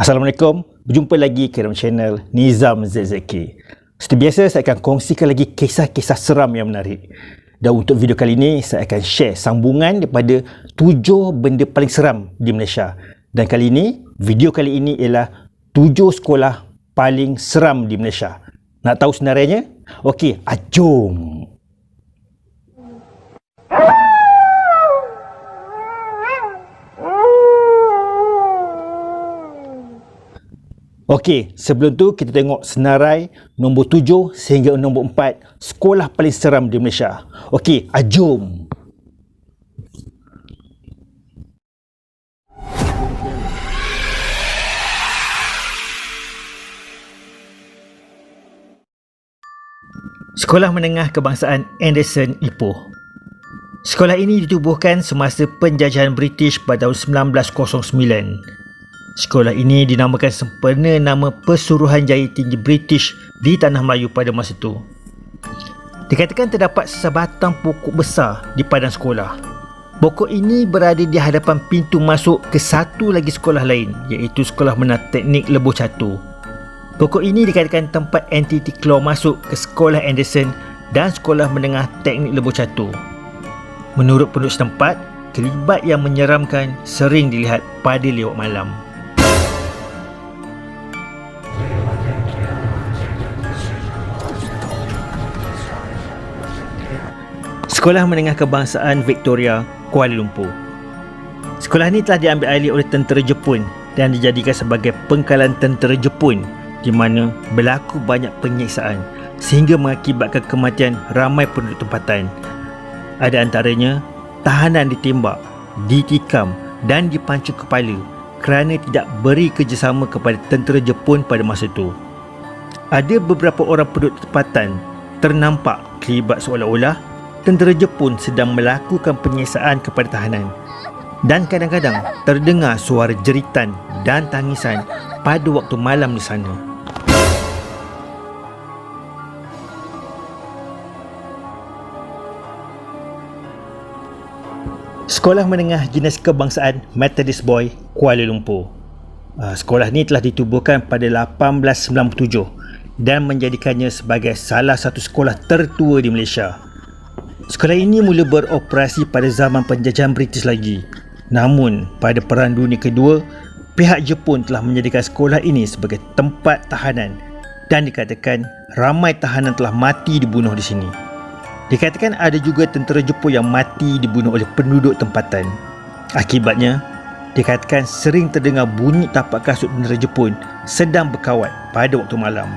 Assalamualaikum, berjumpa lagi ke dalam channel Nizam ZZK. Seperti biasa, saya akan kongsikan lagi kisah-kisah seram yang menarik. Dan untuk video kali ini, saya akan share sambungan daripada 7 benda paling seram di Malaysia. Dan kali ini, video kali ini ialah 7 sekolah paling seram di Malaysia. Nak tahu senarai-nya? Okey, jom! Okey, sebelum tu kita tengok senarai nombor 7 sehingga nombor 4 sekolah paling seram di Malaysia. Okey, jom. Sekolah Menengah Kebangsaan Anderson Ipoh. Sekolah ini ditubuhkan semasa penjajahan British pada tahun 1909. Sekolah ini dinamakan sempena nama Pesuruhanjaya Tinggi British di Tanah Melayu pada masa itu. Dikatakan terdapat sebatang pokok besar di padang sekolah. Pokok ini berada di hadapan pintu masuk ke satu lagi sekolah lain, iaitu Sekolah Menengah Teknik Lebuh Catu. Pokok ini dikatakan tempat entiti keluar masuk ke Sekolah Anderson dan Sekolah Menengah Teknik Lebuh Catu. Menurut penduduk setempat, kelibat yang menyeramkan sering dilihat pada lewat malam. Sekolah Menengah Kebangsaan Victoria, Kuala Lumpur. Sekolah ini telah diambil alih oleh tentera Jepun dan dijadikan sebagai pengkalan tentera Jepun di mana berlaku banyak penyiksaan sehingga mengakibatkan kematian ramai penduduk tempatan. Ada antaranya tahanan ditembak, ditikam dan dipancung kepala kerana tidak beri kerjasama kepada tentera Jepun pada masa itu. Ada beberapa orang penduduk tempatan ternampak terlibat seolah-olah tentera Jepun sedang melakukan penyiksaan kepada tahanan dan kadang-kadang terdengar suara jeritan dan tangisan pada waktu malam di sana. Sekolah Menengah Jenis Kebangsaan Methodist Boy, Kuala Lumpur. Sekolah ini telah ditubuhkan pada 1897 dan menjadikannya sebagai salah satu sekolah tertua di Malaysia. Sekolah ini mula beroperasi pada zaman penjajahan British lagi. Namun, pada Perang Dunia Kedua, pihak Jepun telah menjadikan sekolah ini sebagai tempat tahanan dan dikatakan ramai tahanan telah mati dibunuh di sini. Dikatakan ada juga tentera Jepun yang mati dibunuh oleh penduduk tempatan. Akibatnya, dikatakan sering terdengar bunyi tapak kasut tentera Jepun sedang berkawat pada waktu malam.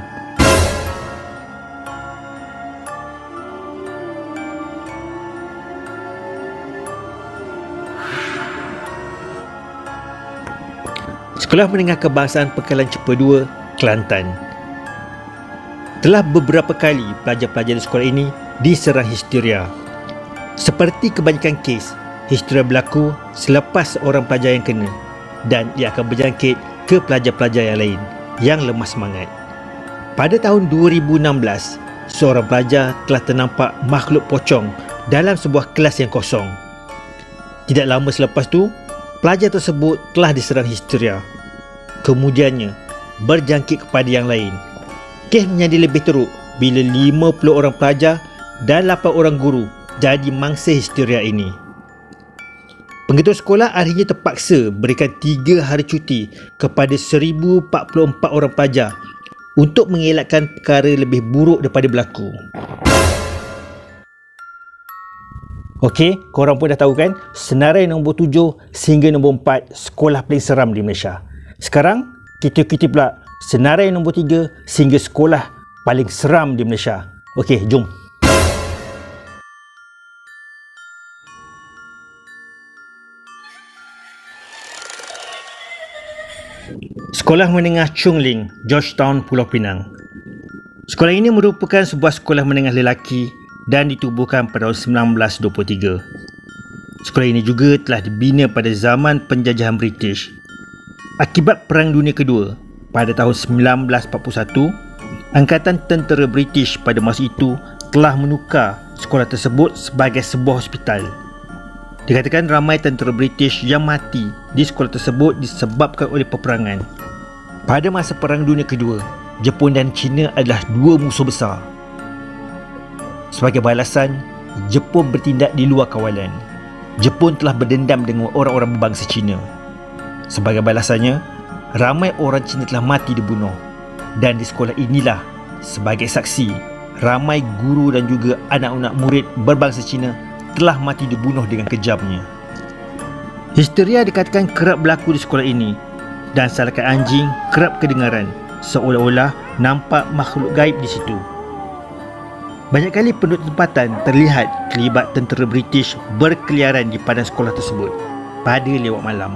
Sekolah Menengah Kebangsaan Pekalan Cepa 2, Kelantan. Telah beberapa kali pelajar-pelajar di sekolah ini diserang histeria. Seperti kebanyakan kes, histeria berlaku selepas seorang pelajar yang kena dan ia akan berjangkit ke pelajar-pelajar yang lain yang lemah semangat. Pada tahun 2016, seorang pelajar telah ternampak makhluk pocong dalam sebuah kelas yang kosong. Tidak lama selepas tu, pelajar tersebut telah diserang histeria. Kemudiannya, berjangkit kepada yang lain. Kes menjadi lebih teruk bila 50 orang pelajar dan 8 orang guru jadi mangsa histeria ini. Pengetua sekolah akhirnya terpaksa berikan 3 hari cuti kepada 1044 orang pelajar untuk mengelakkan perkara lebih buruk daripada berlaku. Okey, korang pun dah tahu kan senarai nombor 7 sehingga nombor 4 sekolah paling seram di Malaysia. Sekarang, kita ikuti pula senarai nombor 3 sehingga sekolah paling seram di Malaysia. Okey, jom. Sekolah Menengah Chung Ling, Georgetown, Pulau Pinang. Sekolah ini merupakan sebuah sekolah menengah lelaki dan ditubuhkan pada tahun 1923. Sekolah ini juga telah dibina pada zaman penjajahan British. Akibat Perang Dunia Kedua, pada tahun 1941, Angkatan Tentera British pada masa itu telah menukar sekolah tersebut sebagai sebuah hospital. Dikatakan ramai tentera British yang mati di sekolah tersebut disebabkan oleh peperangan. Pada masa Perang Dunia Kedua, Jepun dan China adalah dua musuh besar. Sebagai balasan, Jepun bertindak di luar kawalan. Jepun telah berdendam dengan orang-orang berbangsa Cina. Sebagai balasannya, ramai orang Cina telah mati dibunuh. Dan di sekolah inilah, sebagai saksi, ramai guru dan juga anak-anak murid berbangsa Cina telah mati dibunuh dengan kejamnya. Histeria dikatakan kerap berlaku di sekolah ini dan salakan anjing kerap kedengaran, seolah-olah nampak makhluk gaib di situ. Banyak kali penduduk tempatan terlihat terlibat tentera British berkeliaran di padang sekolah tersebut pada lewat malam.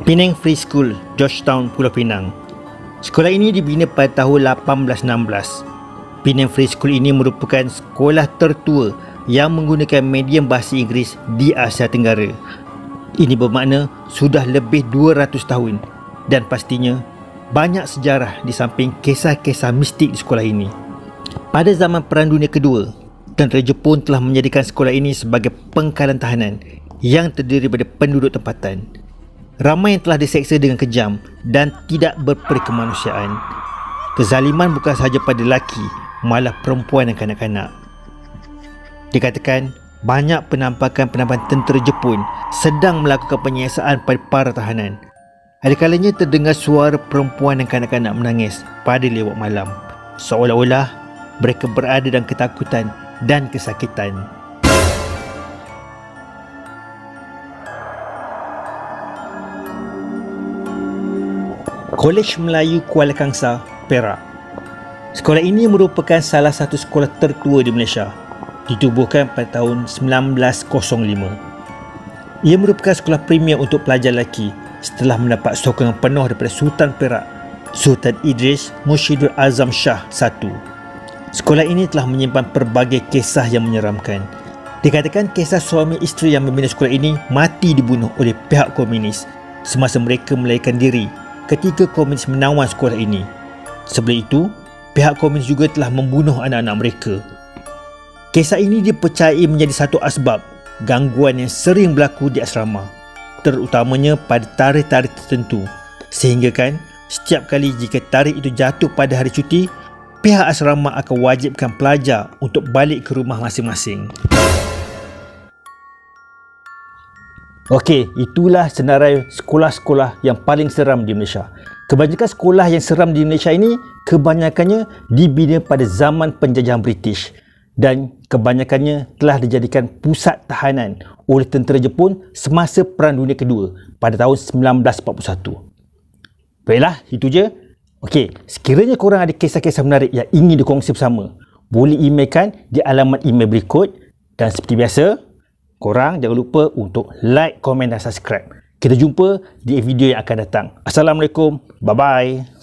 Penang Free School, Georgetown, Pulau Pinang. Sekolah ini dibina pada tahun 1816. Penang Free School ini merupakan sekolah tertua yang menggunakan medium bahasa Inggeris di Asia Tenggara. Ini bermakna sudah lebih 200 tahun dan pastinya banyak sejarah di samping kisah-kisah mistik di sekolah ini. Pada zaman Perang Dunia Kedua, tentera Jepun telah menjadikan sekolah ini sebagai pengkalan tahanan yang terdiri daripada penduduk tempatan. Ramai yang telah diseksa dengan kejam dan tidak berperkemanusiaan. Kezaliman bukan sahaja pada lelaki, malah perempuan dan kanak-kanak. Dikatakan banyak penampakan tentera Jepun sedang melakukan penyiasaan pada para tahanan. Ada kalanya terdengar suara perempuan dan kanak-kanak menangis pada lewat malam, seolah-olah mereka berada dalam ketakutan dan kesakitan. Kolej Melayu Kuala Kangsar, Perak. Sekolah ini merupakan salah satu sekolah tertua di Malaysia, ditubuhkan pada tahun 1905. Ia merupakan sekolah premier untuk pelajar lelaki setelah mendapat sokongan penuh daripada Sultan Perak, Sultan Idris Mushidul Azam Shah I. Sekolah ini telah menyimpan pelbagai kisah yang menyeramkan. Dikatakan kisah suami isteri yang membina sekolah ini mati dibunuh oleh pihak komunis semasa mereka melarikan diri ketika komunis menawan sekolah ini. Sebelum itu, pihak komunis juga telah membunuh anak-anak mereka. Kisah ini dipercayai menjadi satu asbab gangguan yang sering berlaku di asrama, terutamanya pada tarikh-tarikh tertentu. Sehingga kan, setiap kali jika tarikh itu jatuh pada hari cuti, pihak asrama akan wajibkan pelajar untuk balik ke rumah masing-masing. Okey, itulah senarai sekolah-sekolah yang paling seram di Malaysia. Kebanyakan sekolah yang seram di Malaysia ini kebanyakannya dibina pada zaman penjajahan British dan kebanyakannya telah dijadikan pusat tahanan oleh tentera Jepun semasa Perang Dunia Kedua pada tahun 1941. Baiklah, itu je. Okey, sekiranya korang ada kisah-kisah menarik yang ingin dikongsi bersama, boleh emailkan di alamat email berikut. Dan seperti biasa, korang jangan lupa untuk like, komen dan subscribe. Kita jumpa di video yang akan datang. Assalamualaikum. Bye-bye.